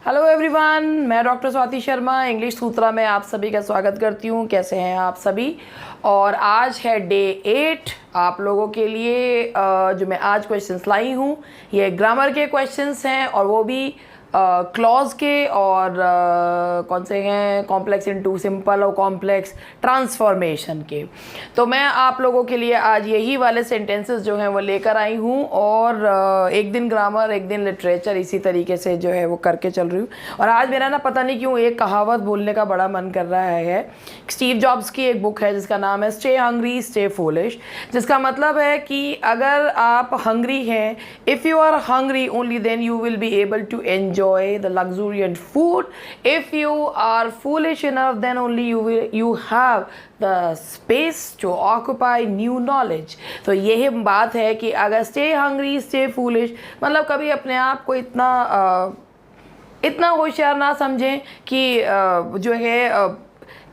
Hello everyone, मैं doctor Swati Sharma English सूत्रा में आप सभी का स्वागत करती हूँ। कैसे हैं आप सभी? और आज है डे 8 आप लोगों के लिए। जो मैं आज क्वेश्चंस लाई हूँ ये ग्रामर के क्वेश्चंस हैं और वो भी क्लॉज के और कौन से हैं, कॉम्प्लेक्स इनटू सिंपल और कॉम्प्लेक्स ट्रांसफॉर्मेशन के। तो मैं आप लोगों के लिए आज यही वाले सेंटेंसेस जो हैं वो लेकर आई हूँ और एक दिन ग्रामर एक दिन लिटरेचर इसी तरीके से जो है वो करके चल रही हूँ। और आज मेरा ना पता नहीं क्यों एक कहावत बोलने का बड़ा मन कर रहा है। स्टीव जॉब्स की एक बुक है जिसका नाम है स्टे हंग्री स्टे फूलिश, जिसका मतलब है कि अगर आप हंग्री हैं, if you are hungry only then you will be able to enjoy the luxuriant food. If you are foolish enough, then only you have the space to occupy new knowledge. तो यही बात है कि अगर stay hungry, stay foolish मतलब कभी अपने आप को इतना होशियार ना समझें कि जो है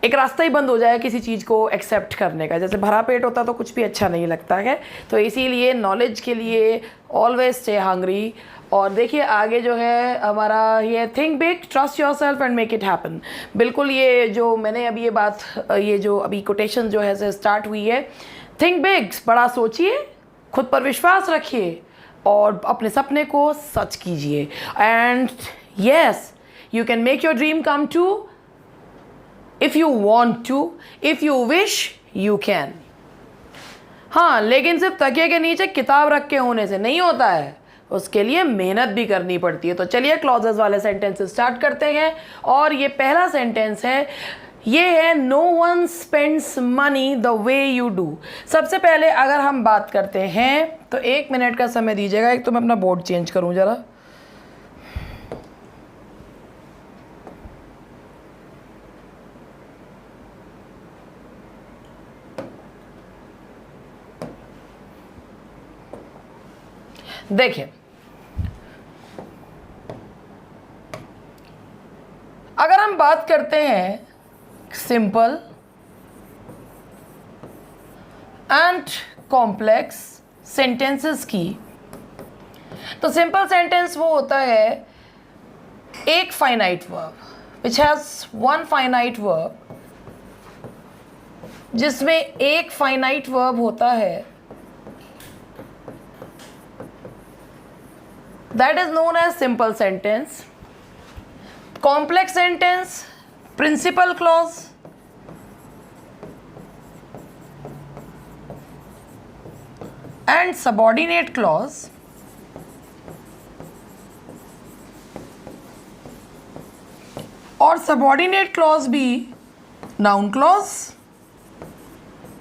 एक रास्ता ही बंद हो जाए किसी चीज़ को एक्सेप्ट करने का। जैसे भरा पेट होता तो कुछ भी अच्छा नहीं लगता है। तो इसीलिए नॉलेज के लिए ऑलवेज स्टे हंग्री। और देखिए आगे जो है हमारा ये think big, trust yourself and make it happen. बिल्कुल ये जो मैंने अभी ये बात, ये जो अभी कोटेशन जो है से स्टार्ट हुई है, थिंक बिग, बड़ा सोचिए, खुद पर विश्वास रखिए और अपने सपने को सच कीजिए। And yes, you can make your dream come true if you want to, if you wish you can. हाँ, लेकिन सिर्फ तकिए के नीचे किताब रख के होने से नहीं होता है, उसके लिए मेहनत भी करनी पड़ती है। तो चलिए क्लॉजेस वाले सेंटेंसेस स्टार्ट करते हैं। और ये पहला सेंटेंस है, ये है no one spends money the way you do. सबसे पहले अगर हम बात करते हैं तो 1 मिनट का समय दीजिएगा। एक तो मैं अपना बोर्ड चेंज करूं जरा। देखिए, अगर हम बात करते हैं सिंपल एंड कॉम्प्लेक्स सेंटेंसेस की, तो सिंपल सेंटेंस वो होता है एक finite verb which has one finite verb, जिसमें एक फाइनाइट वर्ब होता है, that is known as simple sentence. Complex sentence, principal clause, and subordinate clause. और subordinate clause भी noun clause,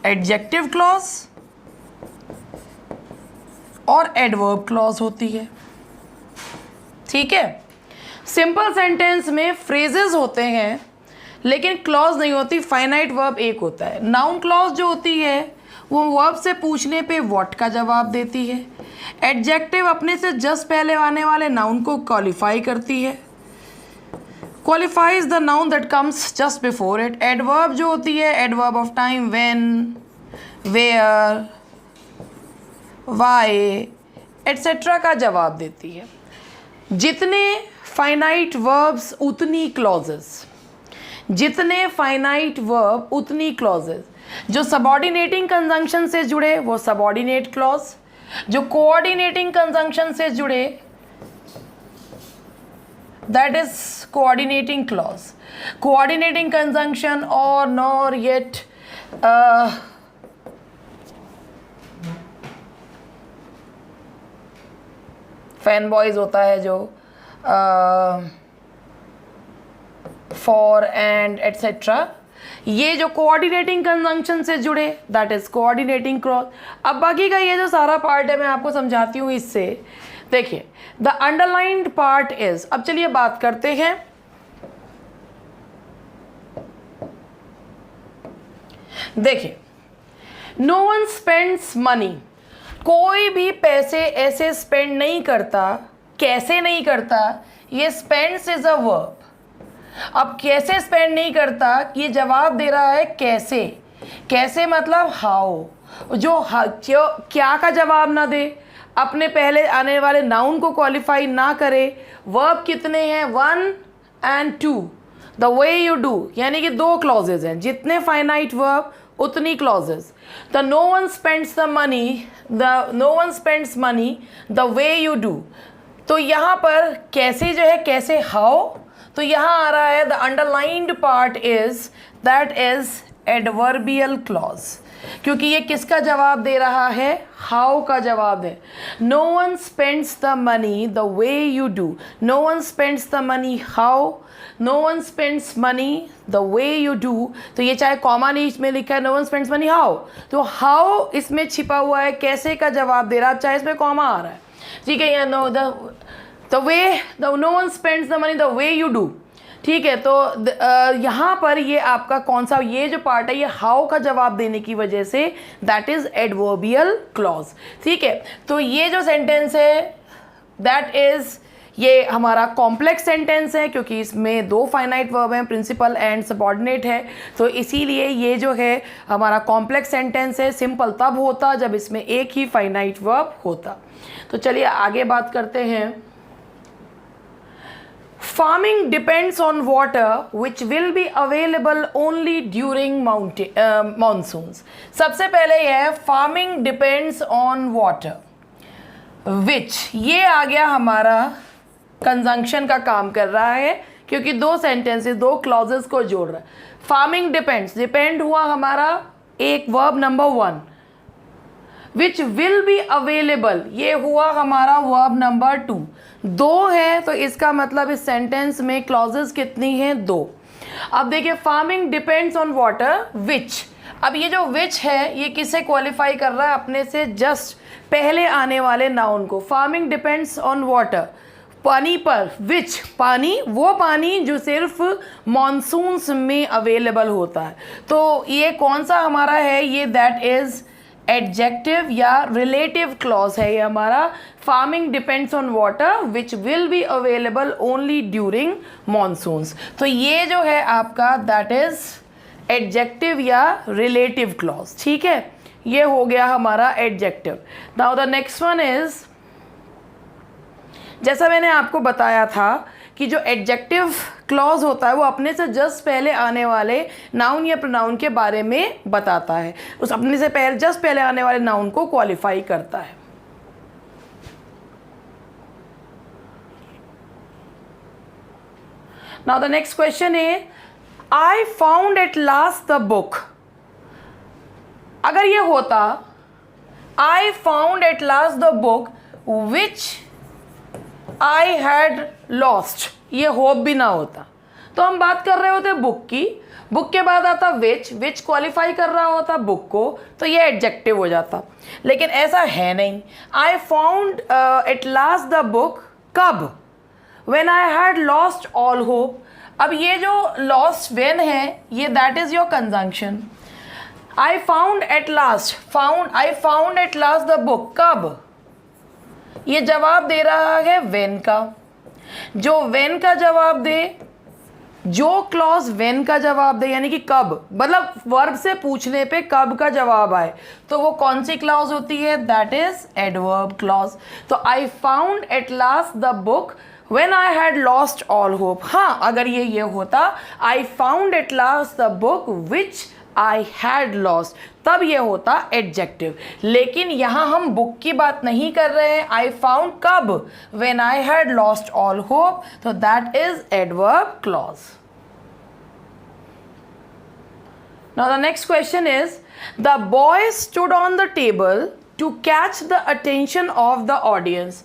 adjective clause और adverb clause होती है। ठीक है, सिंपल सेंटेंस में फ्रेजेस होते हैं लेकिन क्लॉज नहीं होती, फाइनाइट वर्ब एक होता है। नाउन क्लॉज जो होती है वो वर्ब से पूछने पे व्हाट का जवाब देती है। एडजेक्टिव अपने से जस्ट पहले आने वाले नाउन को क्वालिफाई करती है, qualifies the noun that comes just before it. Adverb जो होती है, adverb of time, when, where, why etcetera का जवाब देती है। जितने फाइनाइट वर्ब्स उतनी क्लॉजेस, जितने फाइनाइट वर्ब उतनी क्लॉजेस। जो सबऑर्डिनेटिंग कंजंक्शन से जुड़े वो सबऑर्डिनेट क्लॉज, जो कोऑर्डिनेटिंग कंजंक्शन से जुड़े that is coordinating clause. Coordinating conjunction और नॉर येट फैन बॉयज होता है जो फॉर एंड एटसेट्रा, ये जो कोऑर्डिनेटिंग कंजंक्शन से जुड़े दैट इज कोऑर्डिनेटिंग क्लॉज। अब बाकी का ये जो सारा पार्ट है मैं आपको समझाती हूँ इससे। देखिए, द अंडरलाइंड पार्ट इज, अब चलिए बात करते हैं। देखिए, नो वन स्पेंड्स मनी, कोई भी पैसे ऐसे स्पेंड नहीं करता। कैसे नहीं करता? ये स्पेंड्स इज अ वर्ब। अब कैसे स्पेंड नहीं करता, ये जवाब दे रहा है कैसे। कैसे मतलब हाउ। जो क्या का जवाब ना दे, अपने पहले आने वाले नाउन को क्वालिफाई ना करे। वर्ब कितने हैं, 1 and 2। The way you do यानी कि 2 क्लॉजेज हैं, जितने फाइनाइट वर्ब उतनी clauses. The no one spends the money the way you do. तो यहाँ पर कैसे जो है, कैसे हाउ, तो यहाँ आ रहा है the underlined part is that is adverbial clause, क्योंकि ये किसका जवाब दे रहा है, हाउ का जवाब है। No one spends the money the way you do, no one spends the money how, no one spends money the way you do. तो ये चाहे कॉमा नहीं इसमें लिखा है, no one spends money how, तो हाउ इसमें छिपा हुआ है, कैसे का जवाब दे रहा है, चाहे इसमें कॉमा आ रहा है, ठीक है। या no no one spends the money the way you do, ठीक है। तो यहाँ पर ये आपका कौन सा, ये जो पार्ट है ये हाउ का जवाब देने की वजह say that is adverbial clause, ठीक है। तो ये जो सेंटेंस है दैट इज, ये हमारा कॉम्प्लेक्स सेंटेंस है, क्योंकि इसमें 2 फाइनाइट वर्ब हैं, प्रिंसिपल एंड सबऑर्डिनेट है, तो इसीलिए ये जो है हमारा कॉम्प्लेक्स सेंटेंस है। सिंपल तब होता जब इसमें एक ही फाइनाइट वर्ब होता। तो चलिए आगे बात करते हैं। Farming depends on water which will be available only during monsoons। सबसे पहले यह है farming depends on water which, ये आ गया हमारा कंजंक्शन का काम कर रहा है, क्योंकि 2 सेंटेंसेस 2 क्लॉजेस को जोड़ रहा है। फार्मिंग डिपेंड्स, डिपेंड हुआ हमारा एक verb number 1, which will be available ये हुआ हमारा वर्ब नंबर 2। 2 है तो इसका मतलब इस सेंटेंस में क्लॉजेस कितनी हैं, 2। अब देखिए farming depends on water which, अब ये जो विच है ये किसे क्वालिफाई कर रहा है, अपने से जस्ट पहले आने वाले नाउन को। फार्मिंग डिपेंड्स ऑन वाटर, पानी पर, विच पानी, वो पानी जो सिर्फ मॉनसून्स में अवेलेबल होता है। तो ये कौन सा हमारा है, ये दैट इज एडजेक्टिव या रिलेटिव क्लॉज है ये हमारा। Farming depends on water which will be available only during monsoons. तो ये जो है आपका दैट इज एडजेक्टिव या रिलेटिव क्लॉज, ठीक है। ये हो गया हमारा adjective. Now the next one is, जैसा मैंने आपको बताया था कि जो एडजेक्टिव क्लॉज होता है वो अपने से जस्ट पहले आने वाले नाउन या प्रोनाउन के बारे में बताता है, उस अपने से पहले जस्ट पहले आने वाले नाउन को क्वालिफाई करता है। Now the next question is, I found at last the book. अगर ये होता I found at last the book which I had lost, ये होप भी ना होता तो हम बात कर रहे होते बुक की, बुक के बाद आता विच क्वालिफाई कर रहा होता बुक को, तो ये एडजेक्टिव हो जाता। लेकिन ऐसा है नहीं। I found at last the book कब, when I had lost all hope. अब ये जो लॉस्ट व्हेन है ये that is your conjunction. I found at last, I found at last the book कब, ये जवाब दे रहा है व्हेन का। जो व्हेन का जवाब दे, जो क्लॉज व्हेन का जवाब दे यानी कि कब, मतलब वर्ब से पूछने पे कब का जवाब आए, तो वो कौन सी क्लॉज होती है, दैट इज एडवर्ब क्लॉज। तो I found at last the book when I had lost all hope. हाँ, अगर ये होता I found at last the book which I had lost, तब ये होता एडजेक्टिव। लेकिन यहाँ हम बुक की बात नहीं कर रहे हैं, आई फाउंड कब, when I had lost all hope, तो that is adverb clause. Now the next question is, the boy stood on the table to catch the attention of the audience.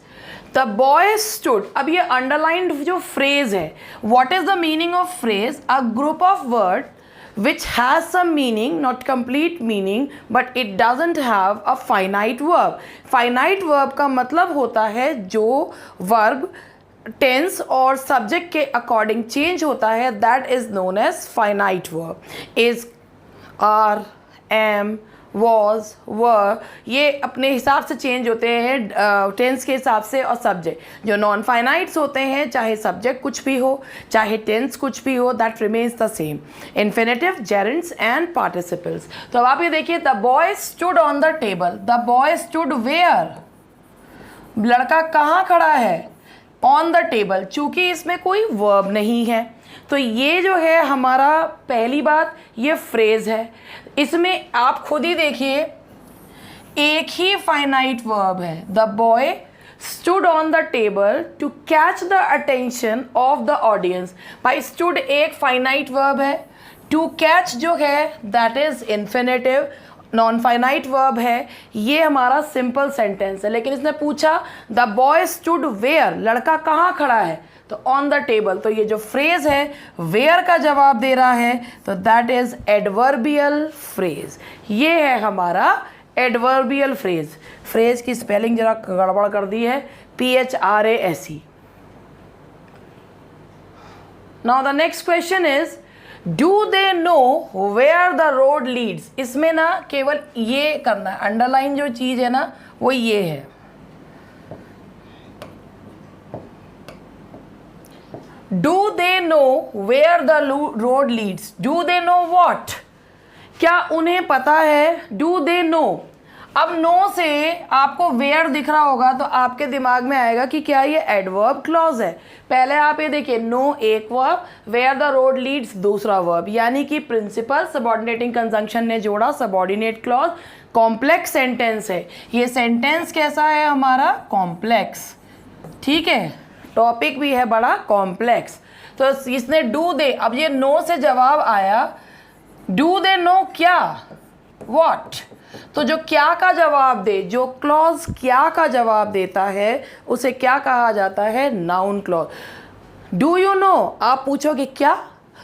The boy stood, अब ये underlined जो phrase है, what is the meaning of phrase, a group of word which has some meaning, not complete meaning, but it doesn't have a finite verb. Finite verb का मतलब होता है जो verb tense और subject के according change होता है, that is known as finite verb. Is, are, am, was, were, ये अपने हिसाब से चेंज होते हैं टेंस के हिसाब से और सब्जेक्ट। जो नॉन फाइनाइट्स होते हैं, चाहे सब्जेक्ट कुछ भी हो चाहे टेंस कुछ भी हो, that remains the same, infinitive, gerunds and participles. तो अब आप ये देखिए, the boy stood on the table, the boy stood where, लड़का कहाँ खड़ा है, ऑन द टेबल। चूंकि इसमें कोई वर्ब नहीं है तो ये जो है हमारा पहली बात ये फ्रेज है। इसमें आप खुद ही देखिए एक ही फाइनाइट वर्ब है, the boy stood on the table to catch the attention of the audience. Boy stood एक फाइनाइट वर्ब है, टू कैच जो है that is infinitive, non finite verb है, ये हमारा सिंपल सेंटेंस है। लेकिन इसने पूछा द बॉय स्टूड वेयर, लड़का कहाँ खड़ा है, तो ऑन द टेबल। तो ये जो फ्रेज है वेयर का जवाब दे रहा है, तो दैट इज एडवर्बियल फ्रेज। ये है हमारा एडवर्बियल फ्रेज। फ्रेज की स्पेलिंग जरा गड़बड़ कर दी है, PHRASE। Now the next question is do they know where the road leads. इसमें ना केवल ये करना है, अंडरलाइन जो चीज है ना वो ये है, do they know where the road leads. Do they know what, क्या उन्हें पता है, डू दे नो। अब नो से आपको वेयर दिख रहा होगा तो आपके दिमाग में आएगा कि क्या ये एडवर्ब क्लॉज है। पहले आप ये देखिए, नो एक verb, where the road leads दूसरा वर्ब, यानी कि प्रिंसिपल सबऑर्डिनेटिंग कंजंक्शन ने जोड़ा सबऑर्डिनेट क्लॉज, कॉम्प्लेक्स सेंटेंस है। ये सेंटेंस कैसा है हमारा, कॉम्प्लेक्स। ठीक है, टॉपिक भी है बड़ा कॉम्प्लेक्स। तो इसने डू दे, अब ये नो से जवाब आया, डू दे नो क्या, वॉट। तो जो क्या का जवाब दे, जो क्लॉज क्या का जवाब देता है उसे क्या कहा जाता है, noun clause. Do you know, आप पूछोगे क्या,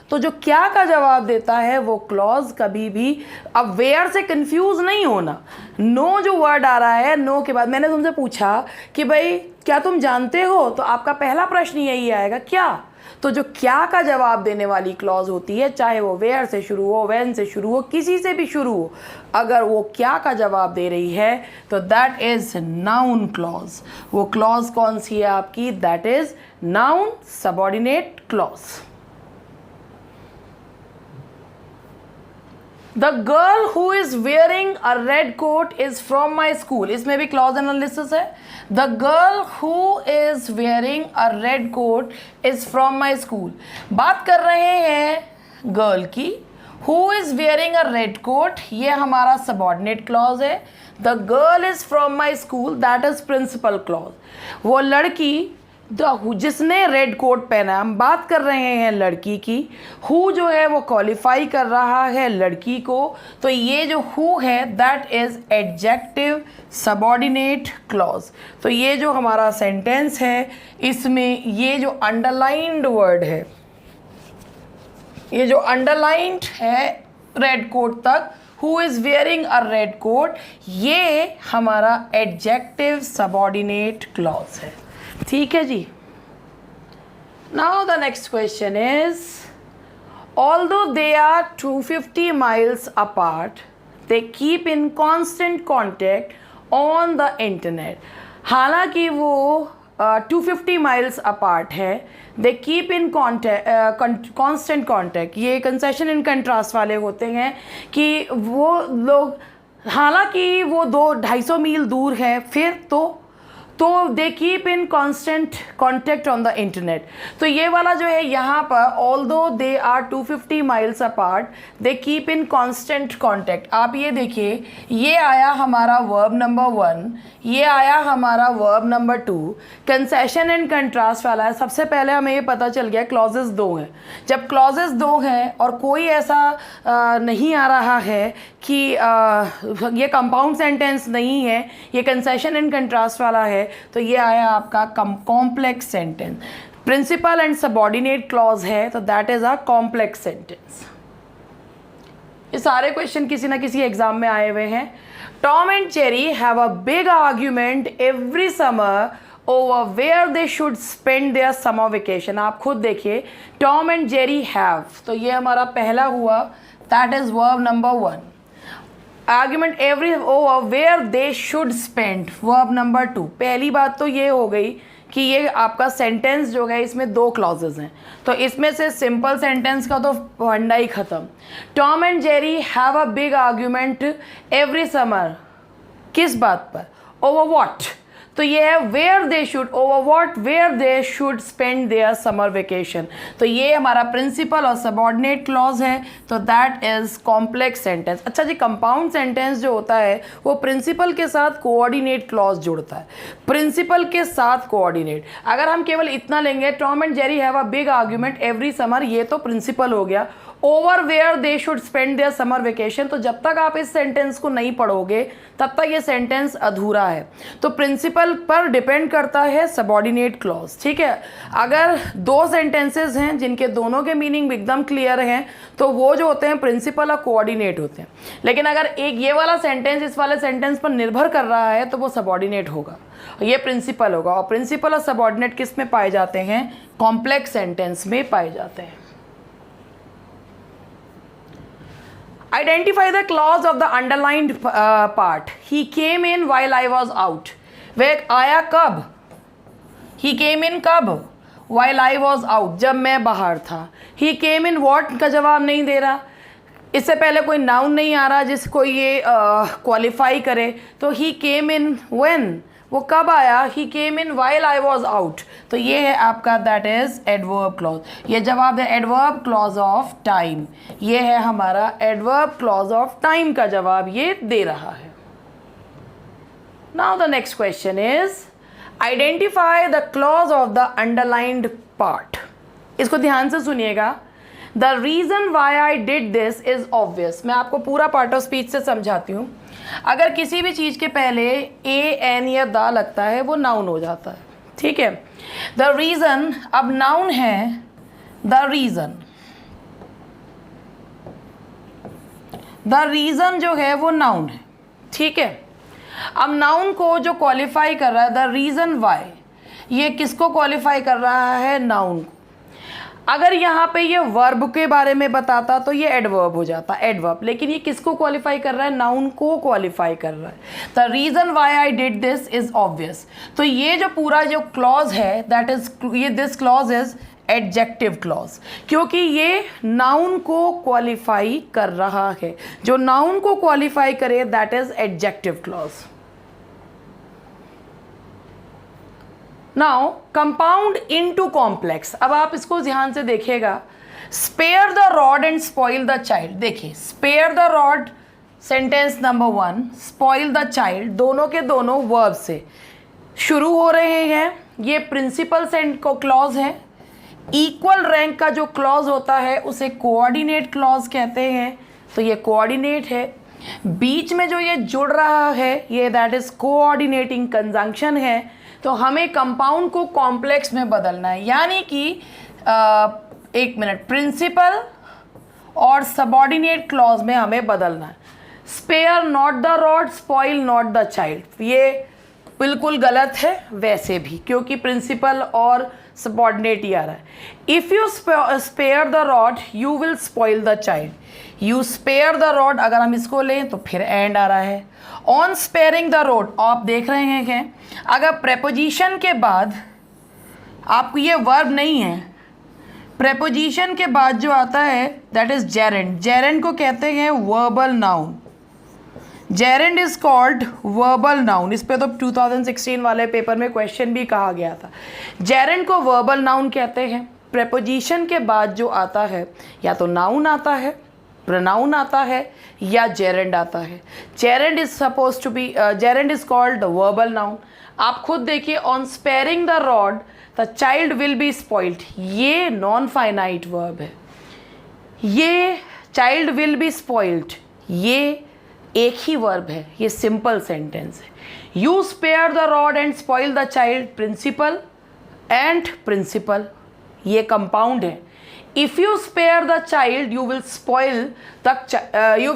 तो जो क्या का जवाब देता है वो क्लॉज कभी भी, अब वेयर से कंफ्यूज नहीं होना। नो जो वर्ड आ रहा है, नो के बाद मैंने तुमसे पूछा कि भाई क्या तुम जानते हो, तो आपका पहला प्रश्न यही आएगा क्या। तो जो क्या का जवाब देने वाली क्लॉज होती है, चाहे वो वेयर से शुरू हो, व्हेन से शुरू हो, किसी से भी शुरू हो, अगर वो क्या का जवाब दे रही है तो दैट इज नाउन क्लॉज। वो क्लॉज कौन सी है आपकी, that is noun subordinate clause. The girl who is wearing a red coat is from my school. इसमें भी क्लॉज एनालिसिस है। The girl who is wearing a red coat is from my school. बात कर रहे हैं girl की, who is wearing a red coat, ये हमारा सबऑर्डिनेट क्लॉज है। The girl is from my school, that is principal clause. वो लड़की जिसने रेड कोट पहना, हम बात कर रहे हैं लड़की की, हु जो है वो क्वालिफाई कर रहा है लड़की को, तो ये जो हु है that is adjective subordinate clause. तो ये जो हमारा सेंटेंस है इसमें ये जो अंडरलाइंड वर्ड है, ये जो अंडरलाइंड है रेड कोट तक, who is wearing a red coat, ये हमारा एडजेक्टिव सबऑर्डिनेट क्लॉज है। ठीक है जी। Now the next question is, although they are 250 miles apart, they keep in constant contact on the internet। हालांकि वो 250 miles apart है, they keep in constant contact। ये कंसेशन इन कंट्रास्ट वाले होते हैं कि वो लोग, हालांकि वो 250 मील दूर है, फिर तो they keep in constant contact on the internet. तो ये वाला जो है यहाँ पर, although they are 250 miles apart, they keep in constant contact. आप ये देखिए, ये आया हमारा वर्ब नंबर 1, ये आया हमारा verb number 2, concession and contrast वाला है। सबसे पहले हमें ये पता चल गया क्लॉजेस 2 हैं। जब क्लॉजेस 2 हैं और कोई ऐसा नहीं आ रहा है कि ये कंपाउंड सेंटेंस नहीं है, ये कंसेशन एंड कंट्रास्ट वाला है, तो ये आया आपका complex sentence. Principal and subordinate clause है तो that is a complex sentence. ये सारे क्वेश्चन किसी ना किसी एग्जाम में आए हुए हैं। Tom and Jerry have a big argument every summer over where they should spend their summer vacation. आप खुद देखिए, टॉम एंड जेरी हैव, तो ये हमारा पहला हुआ, that is verb number 1। Argument every over where they should spend, verb number 2। पहली बात तो ये हो गई कि ये आपका सेंटेंस जो है इसमें 2 क्लॉजेज हैं, तो इसमें से सिंपल सेंटेंस का तो फंडा ही ख़त्म। Tom and Jerry have a big argument every summer, किस बात पर, ओवर व्हाट, तो ये है where they should, over what, where they should spend their summer vacation. तो ये हमारा प्रिंसिपल और सबऑर्डिनेट क्लॉज है, तो दैट इज कॉम्प्लेक्स सेंटेंस। अच्छा जी, कंपाउंड सेंटेंस जो होता है वो प्रिंसिपल के साथ कोऑर्डिनेट क्लॉज जुड़ता है, प्रिंसिपल के साथ कोऑर्डिनेट। अगर हम केवल इतना लेंगे, Tom and Jerry have a big argument every summer, ये तो प्रिंसिपल हो गया। Over where they should spend their summer vacation, तो जब तक आप इस सेंटेंस को नहीं पढ़ोगे तब तक ये सेंटेंस अधूरा है। तो प्रिंसिपल पर डिपेंड करता है सबऑर्डिनेट क्लॉज, ठीक है। अगर दो सेंटेंसेस हैं जिनके दोनों के मीनिंग एकदम क्लियर हैं तो वो जो होते हैं प्रिंसिपल और कोऑर्डिनेट होते हैं। लेकिन अगर एक ये वाला सेंटेंस इस वाले सेंटेंस पर निर्भर कर रहा है तो वो सबऑर्डिनेट होगा, ये प्रिंसिपल होगा। और प्रिंसिपल और सबऑर्डिनेट किस में पाए जाते हैं? कॉम्प्लेक्स सेंटेंस में पाए जाते हैं। Identify the clause of the underlined part. He came in while I was out. वह आया कब? He came in कब? While I was out, जब मैं बाहर था। He came in what का जवाब नहीं दे रहा, इससे पहले कोई नाउन नहीं आ रहा जिसको ये क्वालिफाई करे। तो he came in when, वो कब आया? He came in while I was out, तो ये है आपका दैट इज एडवर्ब क्लॉज। ये जवाब है एडवर्ब क्लॉज ऑफ टाइम, ये है हमारा एडवर्ब क्लॉज ऑफ टाइम का जवाब ये दे रहा है। Now the next question is identify the clause of the underlined part. इसको ध्यान से सुनिएगा। The reason why I did this is obvious. मैं आपको पूरा पार्ट ऑफ स्पीच से समझाती हूँ। अगर किसी भी चीज़ के पहले ए एन या द लगता है वो नाउन हो जाता है, ठीक है। द रीज़न, अब नाउन है द रीज़न, द रीज़न जो है वो नाउन है, ठीक है। अब नाउन को जो क्वालिफाई कर रहा है द रीज़न वाई, ये किसको क्वालिफाई कर रहा है? नाउन को। अगर यहाँ पे ये वर्ब के बारे में बताता तो ये एडवर्ब हो जाता, एडवर्ब। लेकिन ये किसको क्वालिफाई कर रहा है? नाउन को क्वालिफाई कर रहा है। The reason why I did this is obvious. तो ये जो पूरा जो क्लॉज है दैट इज, ये this clause is adjective clause, क्योंकि ये नाउन को क्वालिफाई कर रहा है। जो नाउन को क्वालिफाई करे that is adjective clause. Now compound into complex. अब आप इसको ध्यान से देखिएगा। Spare the rod and spoil the child. देखिए, spare the rod sentence number 1, spoil the child, दोनों के दोनों वर्ब से शुरू हो रहे हैं। ये प्रिंसिपल सेंट को क्लॉज है। इक्वल रैंक का जो क्लॉज होता है उसे कोऑर्डिनेट क्लॉज कहते हैं, तो ये कोऑर्डिनेट है। बीच में जो ये जुड़ रहा है ये दैट इज कोऑर्डिनेटिंग कंजंक्शन है। तो हमें कंपाउंड को कॉम्प्लेक्स में बदलना है, यानी कि एक मिनट, प्रिंसिपल और सबऑर्डिनेट क्लॉज में हमें बदलना है। Spare not the rod, spoil not the child, ये बिल्कुल गलत है वैसे भी, क्योंकि प्रिंसिपल और सबऑर्डिनेट ही आ रहा है। If you spare the rod you will spoil the child, you spare the rod, अगर हम इसको लें तो फिर एंड आ रहा है। ऑन स्पेयरिंग द रोड, आप देख रहे हैं कि अगर प्रेपोजिशन के बाद आपको ये वर्ब नहीं है, प्रेपोजिशन के बाद जो आता है दैट इज जेरेंड। जेरेंड को कहते हैं verbal noun. Gerund is called verbal noun. इस पे तो 2016 वाले पेपर में क्वेश्चन भी कहा गया था। जेरेंड को वर्बल नाउन कहते हैं। प्रेपोजिशन के बाद जो आता है या तो नाउन आता है, प्रोनाउन आता है या जेरेंड आता है। Gerund is suppose to be, gerund is called verbal noun. आप खुद देखिए, on sparing the rod the child will be spoiled, ये नॉन फाइनाइट वर्ब है। ये चाइल्ड विल बी स्पॉइल्ड, ये एक ही वर्ब है, ये सिंपल सेंटेंस है। You spare the rod and spoil the child, principal and principal, ये कंपाउंड है। If you spare the child you will spoil the,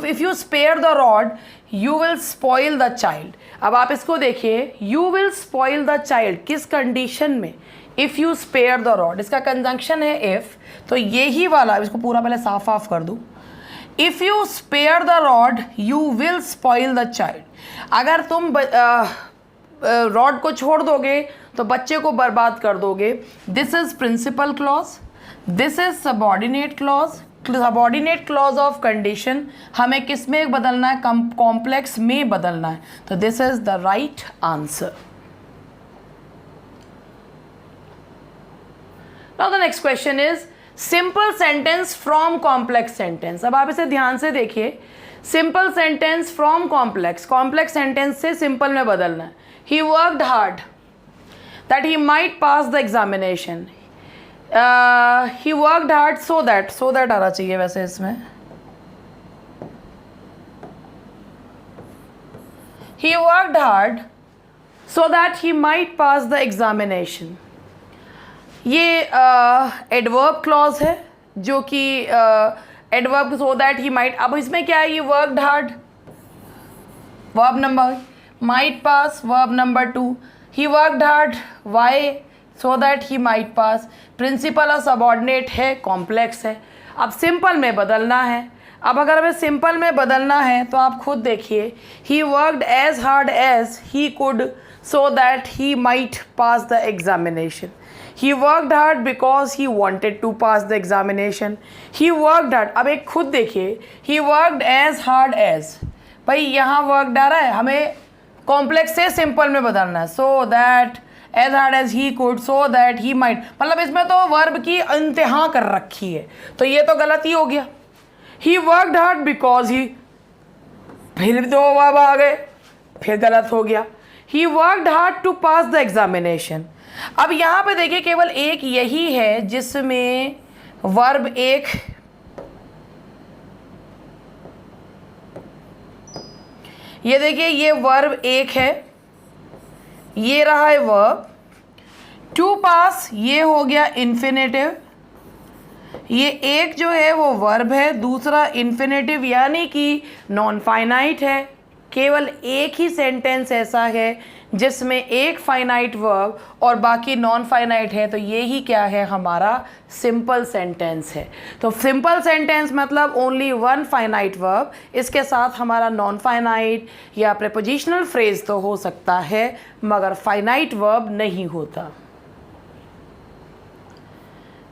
if you spare the rod you will spoil the child. अब आप इसको देखिए, you will spoil the child किस condition में? If you spare the rod, इसका conjunction है if, तो ये ही वाला, इसको पूरा पहले साफ साफ कर दूँ। If you spare the rod you will spoil the child, अगर तुम रॉड को छोड़ दोगे तो बच्चे को बर्बाद कर दोगे। This is principal clause, this is subordinate clause. Subordinate clause of condition हमें किस में बदलना है? कॉम्प्लेक्स में बदलना है। तो this is the right answer. Now the next question is simple sentence from complex sentence. अब आप इसे ध्यान से देखिए, simple sentence from complex, complex sentence से सिंपल में बदलना है। ही worked hard that he might pass the examination, he worked hard so that आना चाहिए वैसे इसमें, he worked hard so that he might pass the examination। ये एडवर्ब क्लॉज है जो कि adverb so that he might, अब इसमें क्या है, ये worked hard verb number, might pass verb number 2, he worked hard why so that he might pass, principal और सबऑर्डिनेट है, कॉम्प्लेक्स है। अब सिंपल में बदलना है। अब अगर हमें सिंपल में बदलना है तो आप खुद देखिए, he worked as hard as he could so that he might pass the examination, he worked hard because he wanted to pass the examination, he worked hard. अब एक खुद देखिए, he worked as hard as, भाई यहाँ work आ रहा है, हमें complex से सिंपल में बदलना है, so that as hard as he could so that he might, मतलब इसमें तो वर्ब की इंतहा कर रखी है, तो ये तो गलत ही हो गया। He worked hard because he, फिर दो वर्ब आ गए, फिर गलत हो गया। He worked hard to pass the examination. अब यहाँ पे देखिए केवल एक यही है जिसमें वर्ब एक, ये देखिए ये वर्ब एक है, ये रहा है वर्ब, टू पास ये हो गया इन्फिनेटिव, ये एक जो है वो वर्ब है, दूसरा इन्फिनेटिव यानी कि नॉन फाइनाइट है। केवल एक ही सेंटेंस ऐसा है जिसमें एक फाइनाइट वर्ब और बाकी नॉन फाइनाइट है, तो ये ही क्या है, हमारा सिंपल सेंटेंस है। तो सिंपल सेंटेंस मतलब ओनली वन फाइनाइट वर्ब, इसके साथ हमारा नॉन फाइनाइट या प्रेपोजिशनल फ्रेज तो हो सकता है मगर फाइनाइट वर्ब नहीं होता।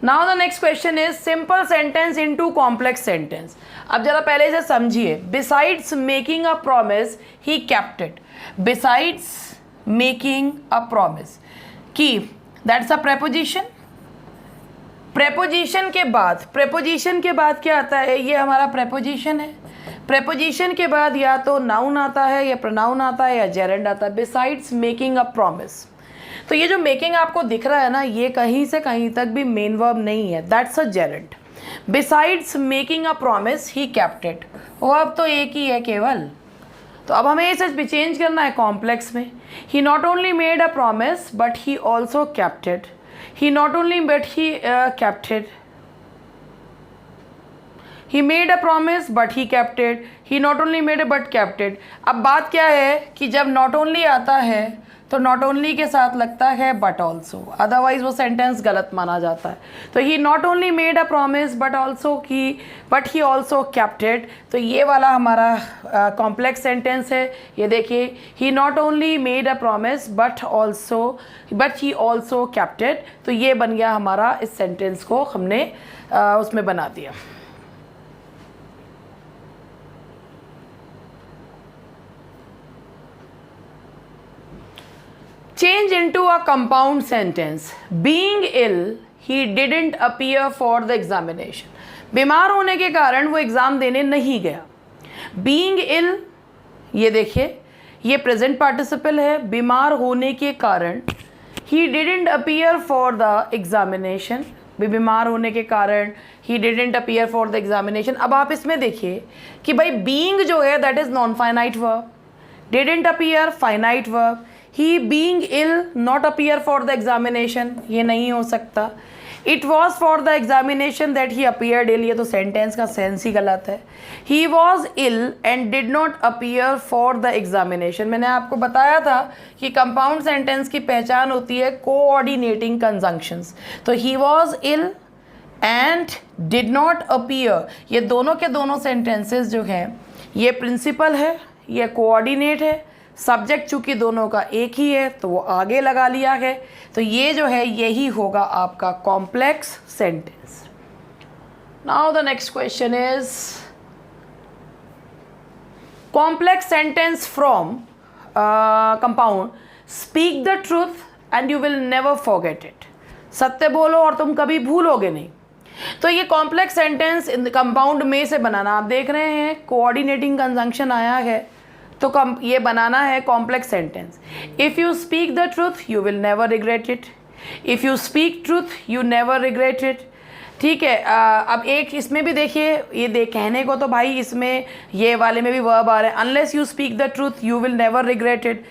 Now the next question is simple sentence into complex sentence. अब जरा पहले से समझिए, besides making a promise he kept it, besides making a promise की, दैट्स अ प्रेपोजिशन। प्रेपोजिशन के बाद क्या आता है, ये हमारा प्रेपोजिशन है। प्रेपोजिशन के बाद या तो नाउन आता है या प्रोनाउन आता है या जेरेंड आता है। बिसाइड्स मेकिंग अ प्रॉमिस, तो ये जो मेकिंग आपको दिख रहा है ना, ये कहीं से कहीं तक भी मेन वर्ब नहीं है, that's a gerund. Besides making a promise he kept it, verb तो एक ही है केवल, तो अब हमें इसे भी चेंज करना है कॉम्प्लेक्स में। He not only made a promise but he also kept it, he not only but he kept it, he made a promise but he kept it, he not only made but kept it. अब बात क्या है कि जब not only आता है तो not only के साथ लगता है बट ऑल्सो, अदरवाइज वो सेंटेंस गलत माना जाता है। तो he not only made a promise but he also kept it, तो ये वाला हमारा कॉम्प्लेक्स सेंटेंस है। ये देखिए, he not only made a promise but he also kept it, तो ये बन गया हमारा, इस सेंटेंस को हमने उसमें बना दिया। Change into a compound sentence. Being ill, he didn't appear for the examination. बीमार होने के कारण वो एग्ज़ाम देने नहीं गया। Being ill, ये देखिए ये प्रेजेंट पार्टिसिपल है, बीमार होने के कारण he didn't appear for the examination, बीमार होने के कारण he didn't appear for the examination। अब आप इसमें देखिए कि भाई being जो है that is non finite verb, didn't appear finite verb, he being ill not appear for the examination, ये नहीं हो सकता। it was for the examination that he appeared ill, ये तो सेंटेंस का सेंस ही गलत है। he was ill and did not appear for the examination, मैंने आपको बताया था कि कंपाउंड सेंटेंस की पहचान होती है कोऑर्डिनेटिंग कंजंक्शंस। तो he was ill and did not appear, ये दोनों के दोनों सेंटेंसेस जो हैं ये प्रिंसिपल है, ये कोऑर्डिनेट है, सब्जेक्ट चूँकि दोनों का एक ही है तो वो आगे लगा लिया है, तो ये जो है यही होगा आपका complex sentence. Now the next question is complex sentence from compound, speak the truth and you will never forget it. सत्य बोलो और तुम कभी भूलोगे नहीं। तो ये कॉम्प्लेक्स सेंटेंस कंपाउंड में से बनाना, आप देख रहे हैं कोऑर्डिनेटिंग कंजंक्शन आया है, तो ये बनाना है complex sentence. If you speak the truth you will never regret it, if you speak truth you never regret it. ठीक है, अब एक इसमें भी देखिए, ये कहने को तो भाई इसमें ये वाले में भी वर्ब आ रहा है, unless you speak the truth you will never regret it,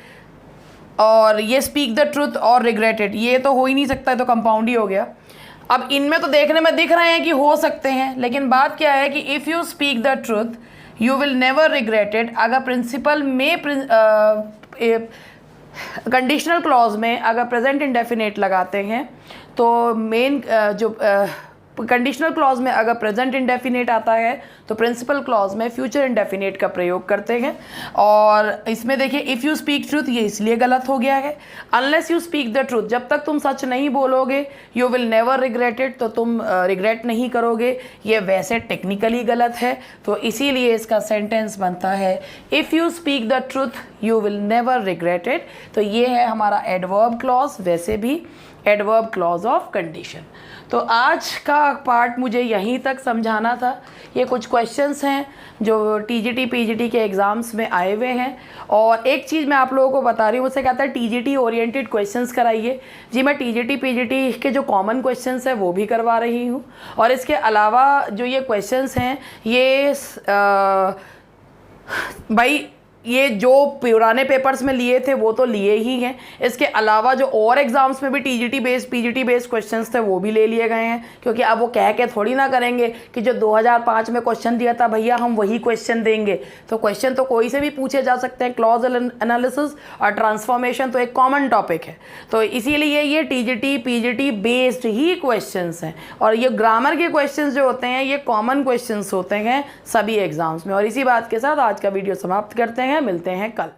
और ये स्पीक द ट्रूथ और रिग्रेट इट, ये तो हो ही नहीं सकता, है तो कंपाउंड ही हो गया। अब इनमें तो देखने में दिख रहे हैं कि हो सकते हैं, लेकिन बात क्या है कि if you speak the truth you will never regret it, अगर प्रिंसिपल में कंडीशनल क्लॉज में अगर प्रेजेंट इंडेफिनेट लगाते हैं तो मेन जो कंडीशनल क्लॉज में अगर प्रेजेंट इंडेफिनेट आता है तो प्रिंसिपल क्लॉज में फ्यूचर इंडेफिनेट का प्रयोग करते हैं। और इसमें देखिए इफ़ यू स्पीक ट्रूथ, ये इसलिए गलत हो गया है। Unless you speak the truth, जब तक तुम सच नहीं बोलोगे you will never regret it, तो तुम रिग्रेट नहीं करोगे, ये वैसे टेक्निकली गलत है, तो इसीलिए इसका सेंटेंस बनता है if you speak the truth you will never regret it. तो ये है हमारा एडवर्ब क्लॉज, वैसे भी एडवर्ब क्लॉज ऑफ कंडीशन। तो आज का पार्ट मुझे यहीं तक समझाना था। ये कुछ क्वेश्चंस हैं जो टीजीटी पीजीटी के एग्ज़ाम्स में आए हुए हैं, और एक चीज़ मैं आप लोगों को बता रही हूँ, मुझसे कहता है टीजीटी ओरिएंटेड क्वेश्चंस कराइए। जी मैं टीजीटी पीजीटी के जो कॉमन क्वेश्चंस हैं वो भी करवा रही हूँ, और इसके अलावा जो ये क्वेश्चंस हैं ये भाई ये जो पुराने पेपर्स में लिए थे वो तो लिए ही हैं, इसके अलावा जो और एग्ज़ाम्स में भी TGT based PGT based questions थे वो भी ले लिए गए हैं, क्योंकि अब वो कह के थोड़ी ना करेंगे कि जो 2005 में क्वेश्चन दिया था भैया हम वही क्वेश्चन देंगे। तो क्वेश्चन तो कोई से भी पूछे जा सकते हैं, क्लॉजल एनालिसिस और ट्रांसफॉर्मेशन तो एक कॉमन टॉपिक है, तो इसीलिए ये टीजीटी पीजीटी बेस्ड ही क्वेश्चंस हैं, और ये ग्रामर के क्वेश्चंस जो होते हैं ये कॉमन क्वेश्चंस होते हैं सभी एग्ज़ाम्स में। और इसी बात के साथ आज का वीडियो समाप्त करते हैं, मिलते हैं कल।